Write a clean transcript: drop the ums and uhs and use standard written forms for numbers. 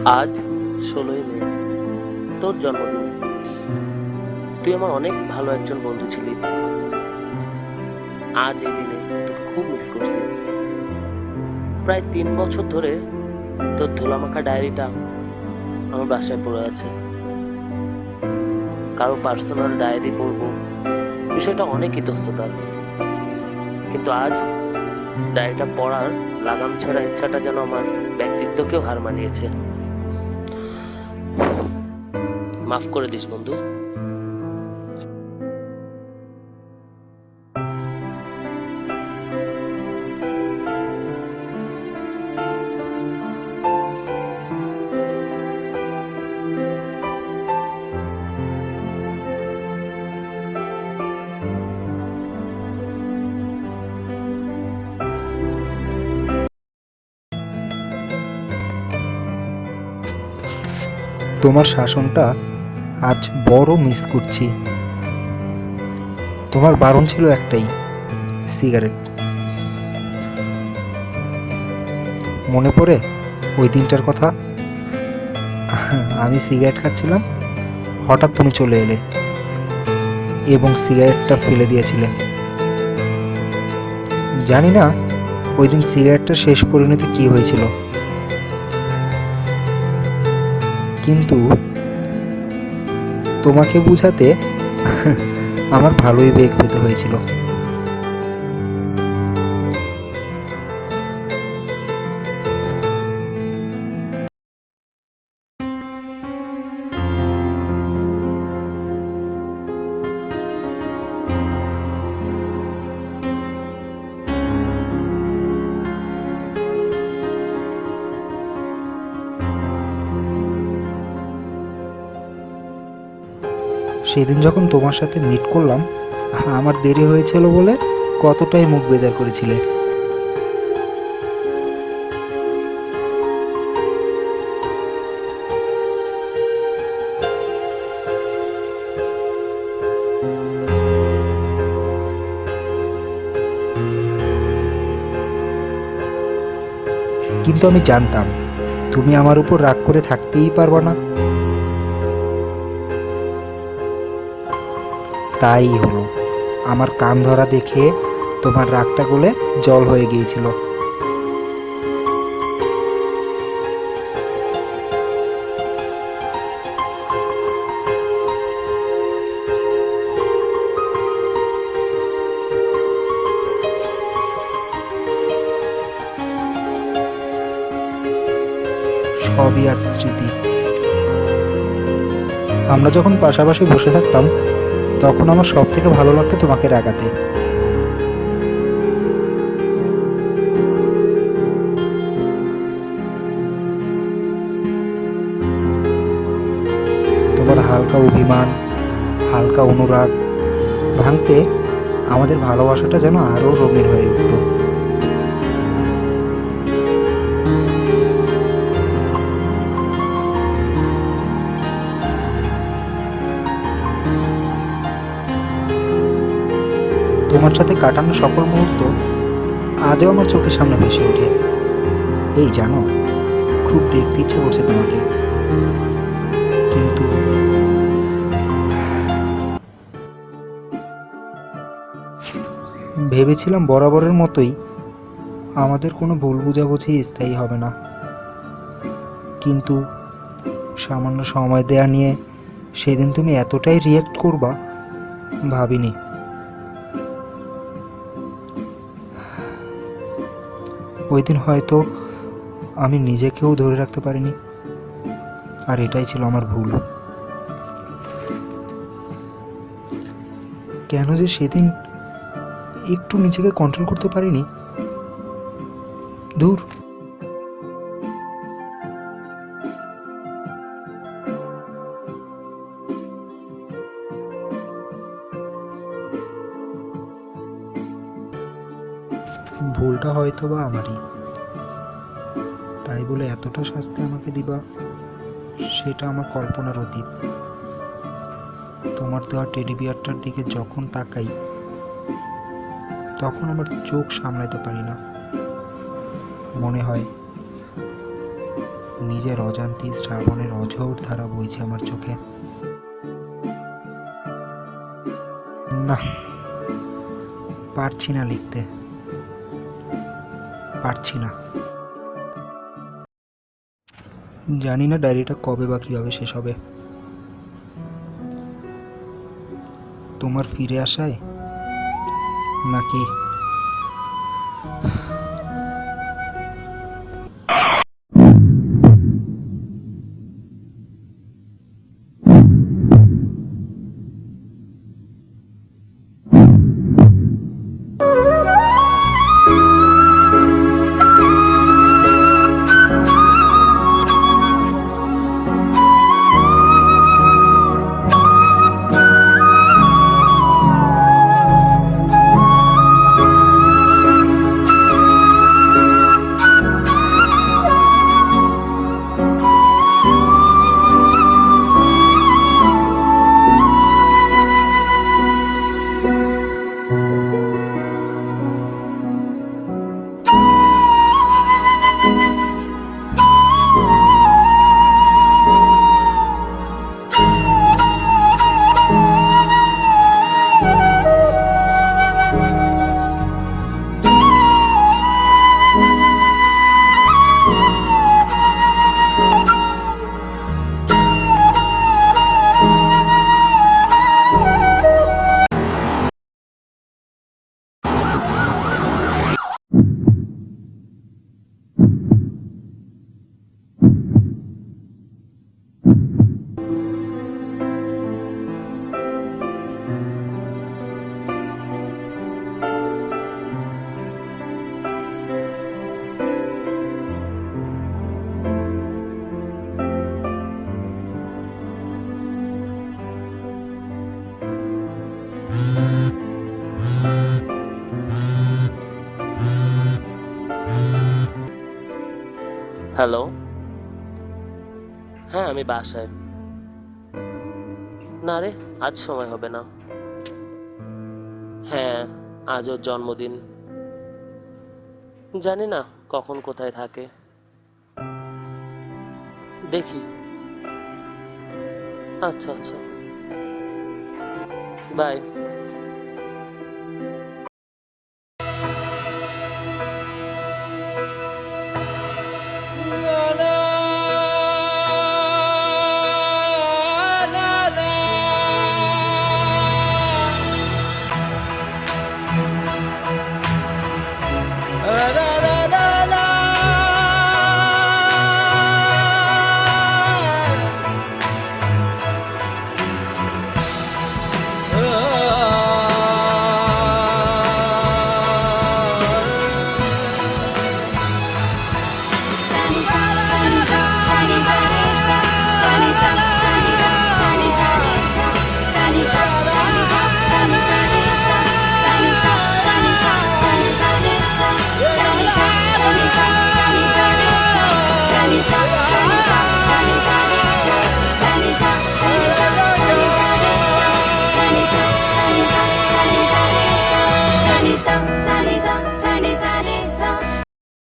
আজ ১৬ই মে, তোর জন্মদিন। তুই আমার অনেক ভালো একজন বন্ধু ছিলি। আজ এই দিনে তোকে খুব মিস করছি। প্রায় ৩ বছর ধরে তোর ধুলামাখা ডায়েরিটা আমার বাসায় পড়ে আছে। কারো পার্সোনাল ডায়েরি পড়বো, বিষয়টা অনেক ইতস্ততার। কিন্তু আজ ডায়েরিটা পড়ার লাগাম ছাড়া ইচ্ছাটা যেন আমার ব্যক্তিত্বকেও হার মানিয়েছে। মাফ করে দিস বন্ধু। তোমার শাসনটা আজ বড় মিস করছি। তোমার বারণ ছিল একটাই, সিগারেট। মনে পড়ে ওই দিনটার কথা? আমি সিগারেট খাচ্ছিলাম, হঠাৎ তুমি চলে এলে এবং সিগারেটটা ফেলে দিয়েছিলে। জানি না ওই দিন সিগারেটটার শেষ পরিণতি কি হয়েছিল, কিন্তু তোমাকে বুঝাতে আমার ভালোই বেগ পেতে হয়েছিল। সেদিন যখন তোমার সাথে মিট করলাম, আমার দেরি হয়েছিল বলে কতটাই মুখ বেজার করেছিলে। কিন্তু আমি জানতাম তুমি আমার উপর রাগ করে থাকতেই পারবে না। তাই হলো, আমার কান ধরা দেখে তোমার রাগটা গলে জল হয়ে গিয়েছিল। সবই আজ স্মৃতি। আমরা যখন পাশাপাশি বসে থাকতাম, তখন আমার সব থেকে ভালো লাগতো তোমাকে রাগাতে। তোমার হালকা অভিমান, হালকা অনুরাগ ভাঙতে আমাদের ভালোবাসাটা যেন আরো রঙিন হয়ে উঠত। তোমার সাথে কাটানো সকল মুহূর্ত আজও আমার চোখের সামনে ভেসে ওঠে। এই জানো, খুব দেখতে ইচ্ছে করছে তোমাকে, কিন্তু ভেবেছিলাম বরাবরের মতোই আমাদের কোনো ভুল বোঝাবুঝি স্থায়ী হবে না, কিন্তু সামান্য সময় দেয়া নিয়ে সেদিন তুমি এতটাই রিয়্যাক্ট করবা ভাবিনি। ওই দিন হয়তো আমি নিজেকেও ধরে রাখতে পারিনি, আর এটাই ছিল আমার ভুল। কেন যে সেদিন একটু নিজেকে কন্ট্রোল করতে পারিনি, দূর। ভুলটা হয়তো বা আমারই, তাই বলে এতটা শাস্তি আমাকে দিবা সেটা আমার কল্পনার অতীত। তোমার দেওয়া টেডি বিয়ারটার দিকে যখন তাকাই, তখন আমার চোখ সামলাতে পারি না। মনে হয় নিজের অজান্তেই শ্রাবণের অঝোর ধারা বইছে আমার চোখে। না, পারছি না লিখতে, পারছি না। জানি না ডায়েরিটা কবে বা কিভাবে শেষ হবে। তোমার ফিরে আসায় নাকি হ্যালো, হ্যাঁ আমি বাসায়। না রে, আজ সময় হবে না। হ্যাঁ, আজ ওর জন্মদিন। জানি না কখন কোথায় থাকে, দেখি। আচ্ছা আচ্ছা, বাই।